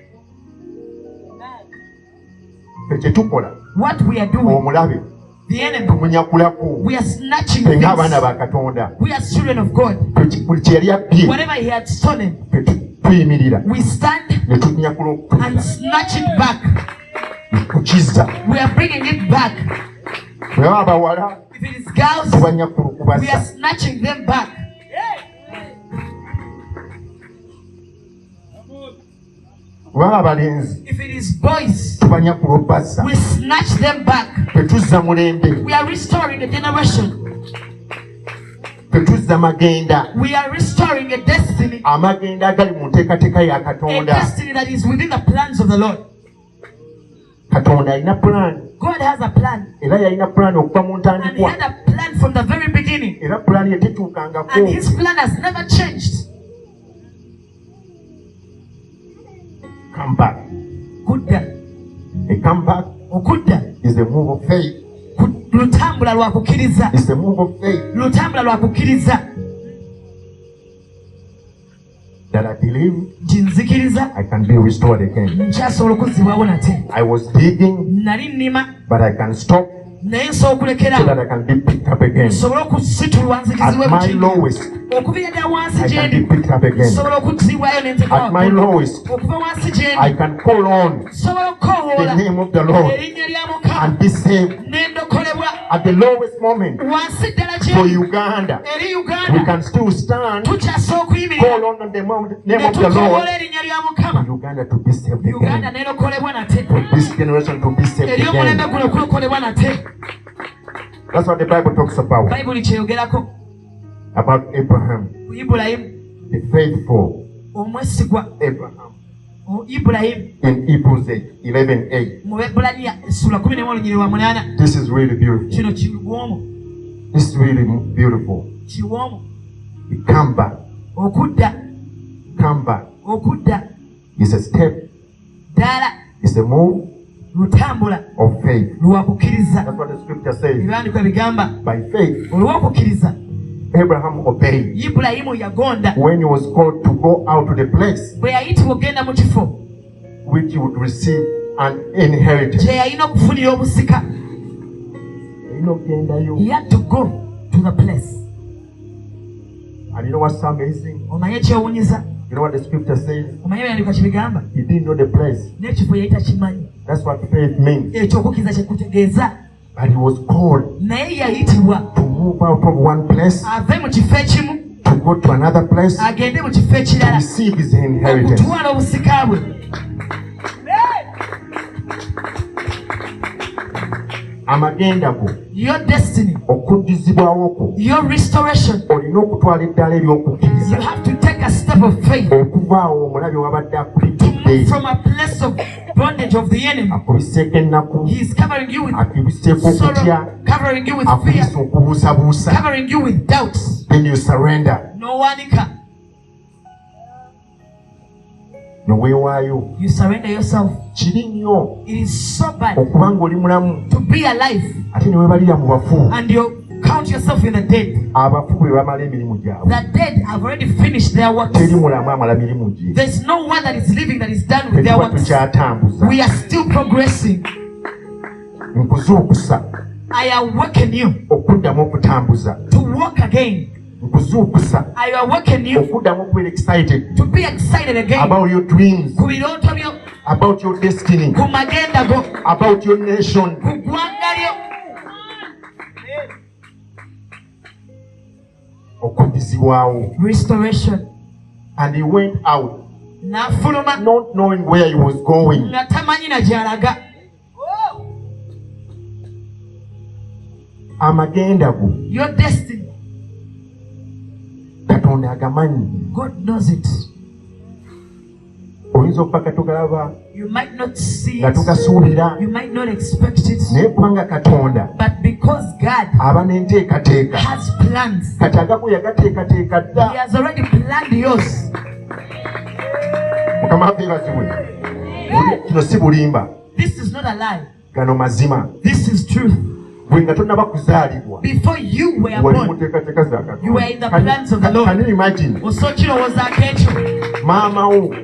Ekyo tukola What we are doing, omulabe The enemy. Tumunyakulako. We are snatching Nga abaana things. ba Katonda. We are children of God. Buli kye yali abbye. Whatever he had stolen, tuyimirira. we stand Ne tunyakula and okutuuza. snatch it back. Kukiza. We are bringing it back. Bwe baba abawala. If it is girls, Tubanyakula we are okubassa. snatching them back. Baba abalenzi. If it is boys, Tubanyakula okubassa. we snatch them back. Tetuzza mulembe. We are restoring a generation. Tetuzza magenda. We are restoring a destiny. Amagenda agali mu nteekateeka ya A Katonda. destiny that is within the plans of the Lord. Katonda alina plan. God has a plan. Era yalina plan okuva mu And he ntandikwa. had a plan from the very beginning. Era plan ye tetuukangako. And his plan has never changed. Come back. Kudda. A comeback Okudda. is a move of faith. Lutambula lwa kukkiriza. It's a move of faith Lutambula lwa kukkiriza. that I believe Nti nzikiriza. I can be restored again. Nkyasobola okuzzibwawo nate. I was digging, Nali nnima but I can stop naye nsobola so that okulekeraawo. I can be picked up again. Nsobola okusitulwa nzikizibwe At mu my kintu. lowest, Okuviira ddala wansi I gye can be ndi. picked up again. Nsobola okuzzibwayo ne nteekawo At my waggulu. lowest, Okuva wansi gye I ndi. can call on Nsobola the okukoowoola name of the Lord erinnya lya Mukama and be saved. ne ndokolebwa. At the lowest moment Wansi ddala gye for ndi. Uganda, Eri we Uganda can still stand, tukyasobola okuyimirira call on the name ne of the Lord tukowoola erinnya lya Mukama. for Uganda to be saved Uganda again. neerokolebwa nate. For this generation to be saved Eri omulembe again. guno kulokolebwa nate. That's what the Bible talks about. Bayibuli kyeyogerako About Abraham, ku Ibulayimu, the faithful omwesigwa Abraham. Ibulayimu In Hebrews 11:8. mu Bebulaniya essula 11:8. This is really beautiful. Kino kiwoomu, This is really beautiful. kiwoomu. Come back. Okudda, Come back. okudda It's a step. ddala It's a move lutambula of faith. lwa kukkiriza. That's what the scripture says. Ebiwandiiko bigamba By faith, olw'okukkiriza Abraham obeyed Ibulayimu yagonda when he was called to go out to the place bwe yayitibwa ogenda mu kifo which he would receive an inheritance. gye yalina okufunira obusika. He had to go to the place. And you know what's so amazing? Omanye ekyewunyiza, You know what the scripture says? omanye ebiwandiiko kye bigamba, He didn't know the place. n'ekifo yali takimanyi. That's what faith means. Ekyo okukkiriza kye kutegeeza. But he was called Naye yayitibwa to move out of one place ave mu kifo ekimu to go to another place agende mu kifo to ekirala receive his inheritance. okutwala obusika bwe. Amagenda go, Your destiny, okuddizibwawo kwo, your restoration, olina okutwala eddala you ery'okukkiriza. have to take a step of faith. Okuvaawo omulabi wabadde akubitidde, From a place of bondage of the enemy. akubiseeko ennaku, He is covering you with akubiseeko okutya, sorrow, covering you with akubise fear, okubuusabuusa. covering you with doubts. Then you surrender. No wanika. Noweewaayo. You surrender yourself. Kiri nnyo It is so bad okuba ng'oli mulamu to be alive ate ne weebalira mu bafu. and you count yourself in the dead. Abafu bwe bamala emirimu gyabwe. The dead have already finished their works. Teri mulamu amala mirimu gye. There's no one that is living that is done with their Tetuba works. tukyatambuza. We are still progressing. Nkuzuukusa I awaken you okuddamu okutambuza. to walk again. Nkuzuukusa I awaken you okuddamu okubeera excited to be excited again. about your dreams, Ku birooto byo, about your destiny, ku magenda go, about your nation. ku ggwanga lyo. Okuddizibwawo. Restoration. And he went out N'afuluma not knowing where he was going. nga tamanyi na gy'alaga. Amagenda go Your destiny, Katonda agamanyi. God knows it. Oyinza okuba katogalaba You might not see nga it. togasuubira, You might not expect it. naye kubanga Katonda But because God aba n'enteekateeka, has plans, kati agaku yagateekateeka He dda. has already planned yours. Mukama waffe yeebazibwe. Kino si bulimba, This is not a lie. gano mazima. This is truth. Bwe nga tonnaba kuzaalibwa Before you were wali born, mu nteekateeka za you were in the Katonda. plans of the Lord. Can you imagine? osokirowoozaako ekyo. Maama wo,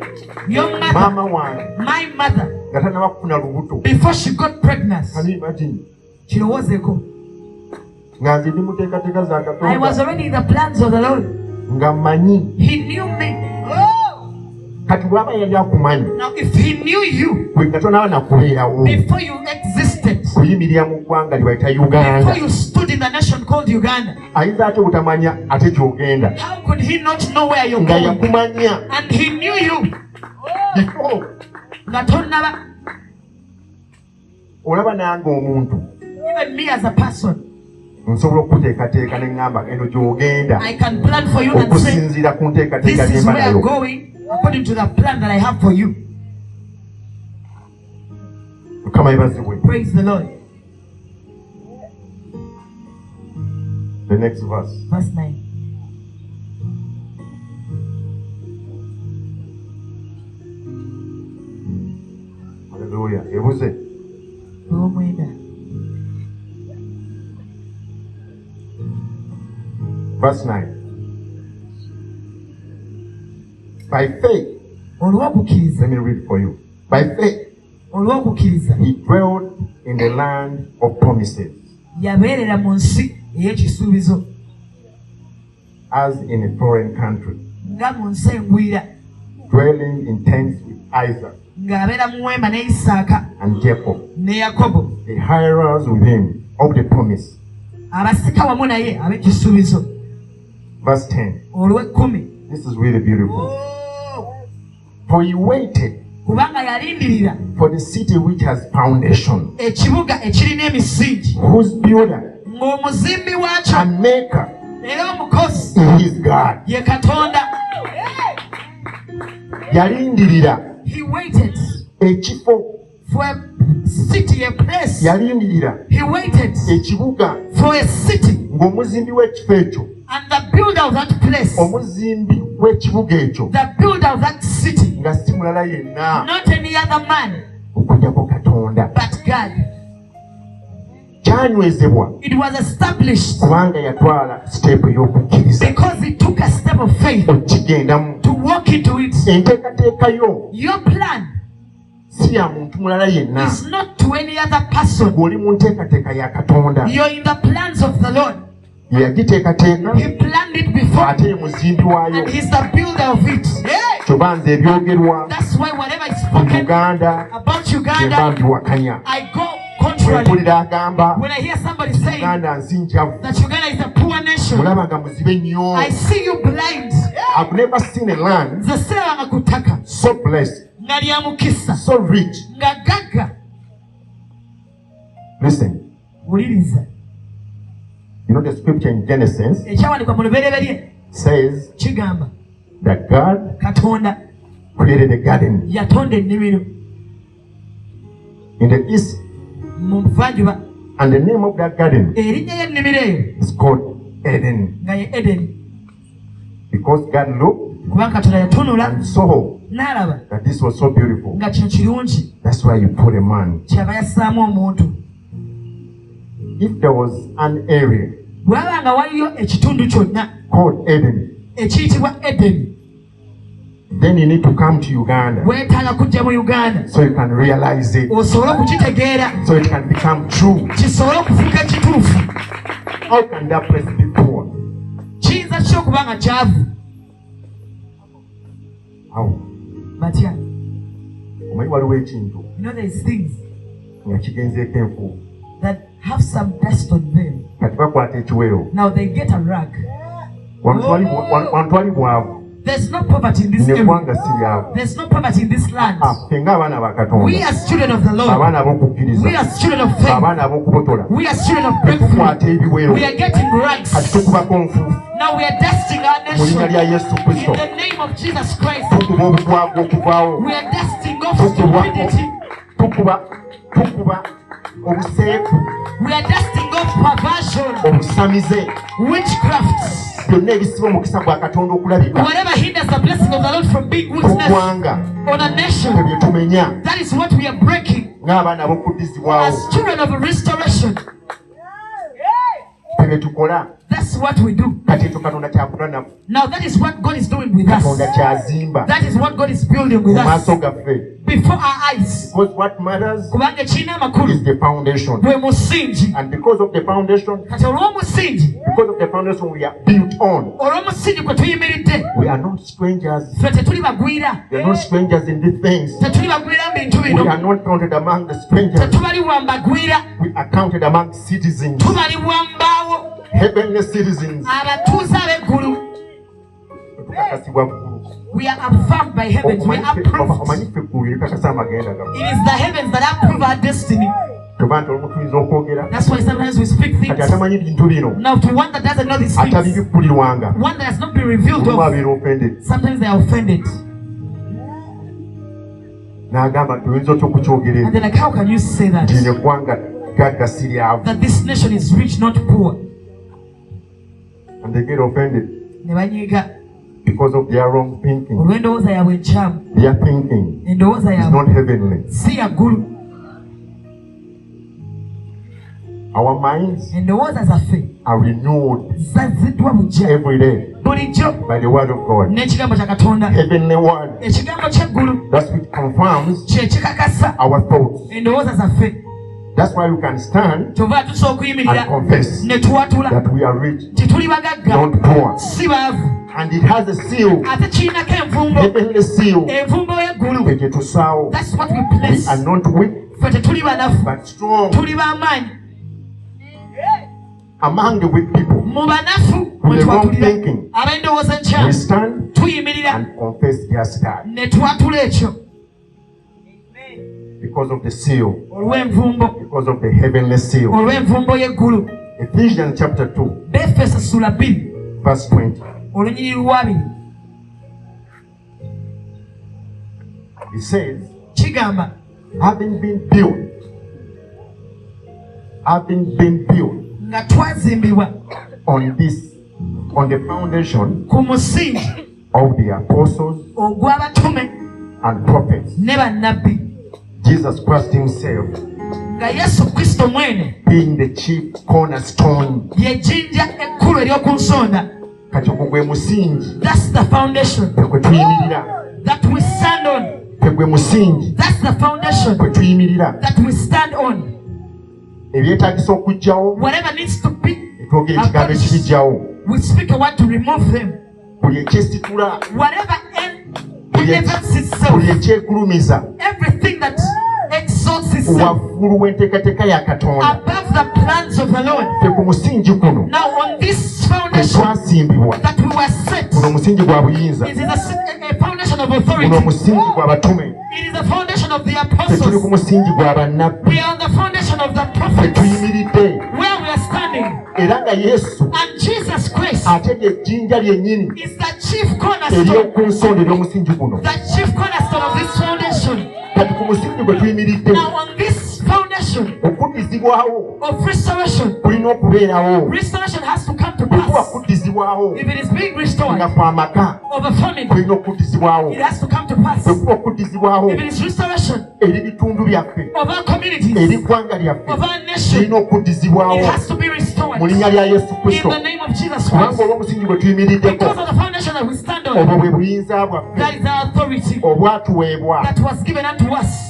Your mother, maama wange my mother, nga tannaba kufuna lubuto. before she got pregnant, Can you imagine? kirowoozeeko. nga nze ndi mu nteekateeka za I was Katonda already in the plans of the Lord. nga mmanyi. He knew me. Kati bw'aba yali akumanyi Now, if he knew you bwe Katonda aba nakubeerawo before you existed, kuyimirira mu ggwanga lye bayita Uganda, before you stood in the nation called Uganda, ayinza ate butamanya ate gy'ogenda how could he not know where you're nga going? yakumanya And he knew you. before. Nga tonnaba, Olaba nange omuntu even me as a person, nsobola okuteekateeka ne ŋŋamba eno gy'ogenda I can plan for you and say, okusinziira ku this nteekateeka is gy'emba where I'm nayo. going according to the plan that I have for you. Mukama yebazibwe. Praise the Lord. The next verse. Verse 9. Hallelujah. Ebuze. Omwenda. Verse 9. By faith, Olw'okukkiriza. let me read for you. By faith, Olw'okukkiriza. he dwelled in the land of promises, Yabeerera mu nsi ey'ekisuubizo as in a foreign country, nga mu nsi engwira, dwelling in tents with Isaac ng'abeera mu weema ne Isaaka and Jacob, ne Yakobo, the heirers with him of the promise. abasika wamu naye ab'ekisuubizo. Verse 10. Olw'ekkumi. This is really beautiful. For he waited Kubanga yalindirira for the city which has foundation, ekibuga ekirina emisingi, whose builder ng'omuzimbi waakyo and maker era omukozi is God. ye Katonda. Yalindirira He waited ekifo, for a city, a place. yalindirira He waited ekibuga, for a city, ng'omuzimbi w'ekifo ekyo, and the builder of that place, omuzimbi w'ekibuga ekyo the builder of that city, nga si mulala yenna not any other man okugyako Katonda. but God. Kyanywezebwa It was established kubanga yatwala siteepu ey'okukkiriza because he took a step of faith okigendamu. to walk into it. Enteekateeka yo Your plan si ya muntu mulala yenna. is not to any other person. Gw'oli mu nteekateeka ya Katonda, You're in the plans of the Lord. ye yagiteekateeka He planned it before, ate ye muzimbi waayo. and he's the builder of it. Kyoba nze ebyogerwa That's why whatever is mu spoken Uganda about bye mba Uganda, mbiwakanya. I go contrary. Mpulira agamba When I hear somebody saying Uganda nsinjavu, that Uganda is a poor nation, mulaba nga muzibe nnyo. I see you blind. I've never seen a land Nze siraba nga kutaka so blessed, nga lya mukisa so rich. nga gagga. Listen, Wuliriza, you know the scripture in Genesis ekyawandiikwa mu lubereberye says kigamba that God Katonda created a garden yatonda ennimiro in the east, mu buvanjuba. and the name of that garden Erinnya y'ennimiro eyo is called Eden, nga ye Edeni, because God looked kubanga Katonda yatunula and saw n'alaba that this was so beautiful. nga kino kirungi, That's why you put a man. kyava yassaamu omuntu. If there was an area Bw'aba nga waliyo ekitundu kyonna called Eden, ekiyitibwa Edeni, then you need to come to Uganda weetaaga kujja mu Uganda so you can realize it, osobole okukitegeera, so it can become true. kisobole okufuuka ekituufu. How can that place be poor? Kiyinza ki okuba nga kyavu? How? Batya, Omanyi waliwo ekintu you know there is things nga kigenzeeko enfuufu, that have some dust on them. kati bakwata ekiweewo. Now they get a rag. Wantu wali bwavu, There's no poverty in this area. neggwanga si lyavu. There's no poverty in this land. Ffe ng'abaana ba We Katonda, as children of the Lord, abaana b'okukkiriza, we as children of faith, abaana b'okubotola, we as children of breakthrough, tukwata ebiweewo, we are getting kati rags. tukubako nfuufu Now we are dusting our mu linnya nation lya Yesu in Kristo. the name of Jesus Christ. Tukuba obukwago okuvaawo, We are dusting off tukuba stupidity. obuseeku, We are dusting off perversion, obusamize, witchcraft, byonna ebisiba omukisa gwa Katonda okulabika whatever hinders the blessing of the Lord from being ku witnessed ggwanga. on a nation. Ebyo tumenya That is what we are breaking ng'abaana b'okuddizibwawo. as children of restoration. Ebyo tukola That's what we do. kati ekyo Katonda kyakola naffe. Now that is what God is doing with us. Katonda kyazimba That is what God is building with mu us maaso gaffe. before our eyes. Because what matters Kubanga ekirina amakulu is the foundation. gwe musingi. And because of the foundation, Kati olw'omusingi, we are built on. olw'omusingi kwe tuyimiridde, We are not strangers. ffe tetuli bagwira. We are not strangers in these things. Tetuli bagwira mu bintu We bino. are not counted among the strangers. Tetubalibwa mu bagwira. We are counted among citizens. Tubalibwa mu mbaawo. Heavenly citizens. Abatuuze ab'eggulu. Tukakasibwa ggulu. We are affirmed by heavens. We are approved. Omanyi ffe ggulu ekakasa amagenda gaffe. It is the heavens that approve our destiny. Tuba nti olumu tuyinza okwogera That's why sometimes we speak kati things. atamanyi bintu bino Now, to one that doesn't know these things, atabibibbulirwanga one that has not been revealed olumu of, abeera offended. sometimes they are offended. N'agamba tuyinza otya okukyogera And they're like, how can you say that? nti eggwanga gagga si lyavu. That this nation is rich, not poor. And they get offended Ne banyiiga because of their wrong thinking. olw'endowooza yaabwe enkyamu. Their thinking Endowooza is yaabwe not heavenly. si ya ggulu. Our minds Endowooza zaffe are renewed zazziddwa bujja every day bulijjo by the word of God. n'ekigambo kya Katonda. Heavenly word. Ekigambo ky'eggulu That's what confirms kye kikakasa our thoughts. endowooza zaffe. That's why we can stand Kyova tusobola and okuyimirira confess ne tuwatula that we are rich, nti tuli bagagga not poor. si baavu. And it has a seal, Ate kirinako envumbo, heavenly seal. envumbo y'eggulu. Tegetusaawo. That's what we We place. are not weak Ffe tetuli banafu, but strong. tuli b'amaanyi. Among the weak people, Mu banafu mwe with the wrong twatulira thinking, ab'endowooza we nkyamu stand tuyimirira and confess their start ne twatula ekyo because of the seal, olw'envumbo, because of the heavenly seal. olw'envumbo y'eggulu. Ephesians chapter 2, Befeso ssula 2 verse 20. olunyiriri lwa 2 It says, kigamba having been built nga twazimbibwa on the foundation ku musingi of the apostles ogw'abatume and prophets, ne bannabbi, Jesus Christ himself nga Yesu Kristo mwene being the chief cornerstone. ly'ejjinja ekkulu ery'oku nsonda. Kati ogwo gwe musingi That's the foundation kwe tuyimirira. that we stand on. Gwe musingi That's the foundation kwe tuyimirira. that we stand on. Ebyetaagisa okugyawo Whatever needs to be, twogera ekigambo ekibijjawo. we speak a word to remove them. Buli ekyesitula, Whatever elevates itself, buli ekyegulumiza everything that exalts itself waggulu w'enteekateeka ya Katonda. above the plans of the Lord. Ffe ku musingi guno Now on this kwe foundation twasimbibwa. that we were set, Guno omusingi gwa buyinza. it is a foundation of Guno authority. omusingi gwa batume. It is the foundation of the Ffe tuli ku apostles. musingi gwa bannabbi. We are on the foundation of the Ffe prophets, tuyimiridde. where we are standing. Era nga Yesu And Jesus Christ ate ly'ejjinja lyennyini is the chief cornerstone, ery'oku nsonda ery'omusingi guno. the chief cornerstone of this foundation. Kati ku musingi gwe tuyimiridde Now on this foundation okuddizibwawo of restoration, kulina okubeerawo. restoration has to come to Bwe kuba pass. kuddizibwawo If it is being restored nga kwa maka of a family, kulina okuddizibwawo. it has to come to pass. Bwe kuba okuddizibwawo If it is restoration eri bitundu byaffe, of our communities, eri ggwanga lyaffe, of our nation, kirina okuddizibwawo it has to be restored mu linnya lya Yesu in Kristo. the name of Jesus Kubanga Christ. olw'omusingi gwe tuyimiriddeko, Because of the foundation that we stand obwo on, bwe buyinza that bwaffe is our authority obwatuweebwa. that was given unto us.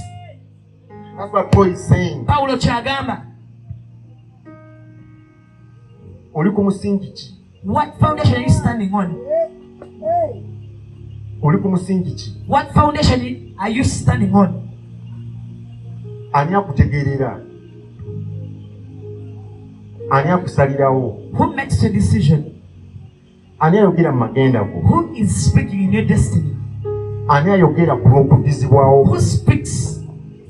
That's what Paul is saying. Paulo kyagamba, Oli ku musingi ki? what foundation are you standing on? Oli ku musingi ki? What foundation are you standing on? Ani akutegeerera? Ani akusalirawo? Who makes the decision? Ani ayogera mu magenda go? Who is speaking in your destiny? Ani ayogera ku lw'okuddizibwawo? Who speaks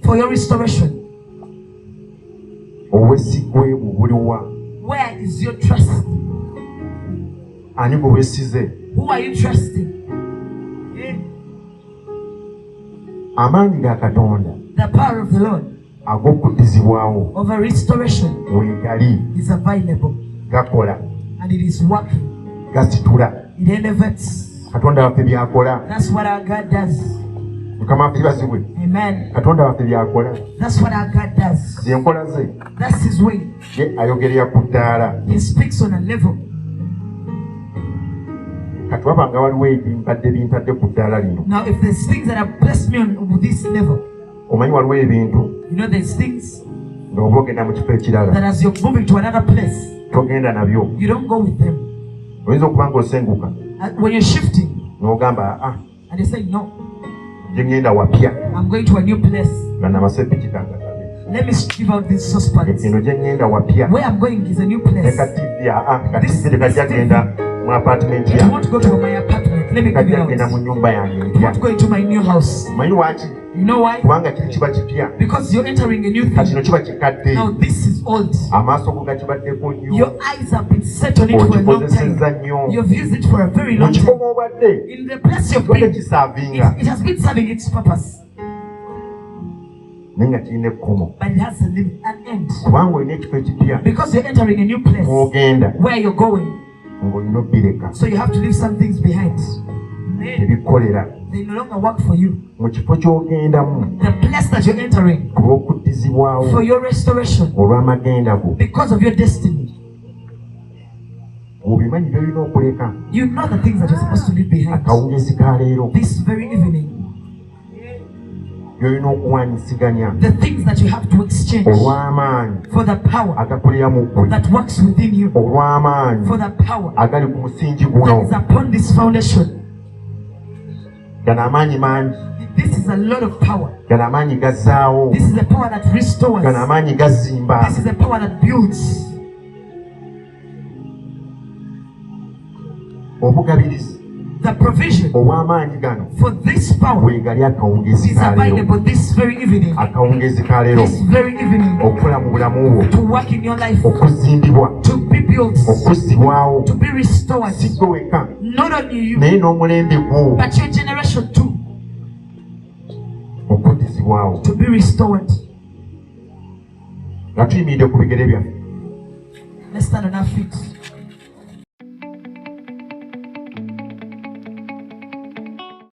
for your restoration? Obwesigwe bubuliwa? Where is your trust? Ani gwe weesize? Who are you trusting? Amaanyi ga Katonda The power of the Lord ag'okuddizibwawo over restoration weegali, is available gakola, and it is working. gasitula. It elevates. Katonda waffe byakola. That's what our God does. Mukama waffe basibwe. Amen. Katonda waffe byakola. That's what our God does. Ze nkola ze That's His way. ye ayogerera ku ddaala. He speaks on a level. katwaba nga waliwo ebimbadde bintadde ku ddaala lino. Now, if there's things that have blessed me on this level, Omanyi waliwo ebintu there's things ng'oba ogenda mu kifo that ekirala as you're moving to another place, togenda nabyo. you don't go with them. Oyinza okuba ng'osenguka When you're shifting n'ogamba and you say, no, gye ngenda wapya I'm going to a new place. nga namasepiki kangagabe. Let me give out these saucepans. Eno gye ngenda wapya Where I'm going is a new place. ne kativi kativi tekajja genda mu apartment I yange, want to go to my apartment. Let me give it kajja out. genda mu nnyumba yange I empya. want to go into my new house. Manyi lwaki? You know why? Kubanga kiri kiba kipya, Because you're entering a new kati thing. kino kiba kikadde, Now this is old. amaaso go gakibaddeko nnyo, Your eyes have been set on it for a long okikozesezza time. nnyo. You've used it for a very Mu long kifo time. mw'obadde In the place you've kibadde been, kisaavinga it has been serving its purpose, naye nga kirina ekkomo, but it has an end. kubanga olina ekifo ekipya Because you're entering a new place mw'ogenda where you're going, ng'olina obbireka so you have to leave some things behind. tebikolera They no longer work for you. mu kifo ky'ogendamu The place that you're entering olw'okuddizibwawo for your restoration, olw'amagenda go. because of your destiny, Obimanyi by'olina okuleka. you know the things that you're supposed to leave behind. Akawungeezi ka leero This very evening, by'olina okuwanyisiganya the things that you have to exchange olw'amaanyi for the power agakolera mu ggwe, that works within you, olw'amaanyi for the power agali ku musingi that guno. is upon this foundation. Gano amaanyi mangi, This is a lot of power. gano amaanyi gazzaawo, This is a power that restores. gano amaanyi gazimba. This is a power that builds. Obugabirizi The provision obw'amaanyi gano for this power weegali akawungeezi is ka leero. available this very evening. Akawungeezi ka leero This very evening, okukola mu bulamu bwo, to work in your life, okuzimbibwa, to be built, okuzzibwawo, to be restored. si ggwe wekka Not only you, naye n'omulembe gwo but your generation too, okuddizibwawo. to be restored. Nga tuyimiridde ku bigere byaffe. Let's stand on our feet.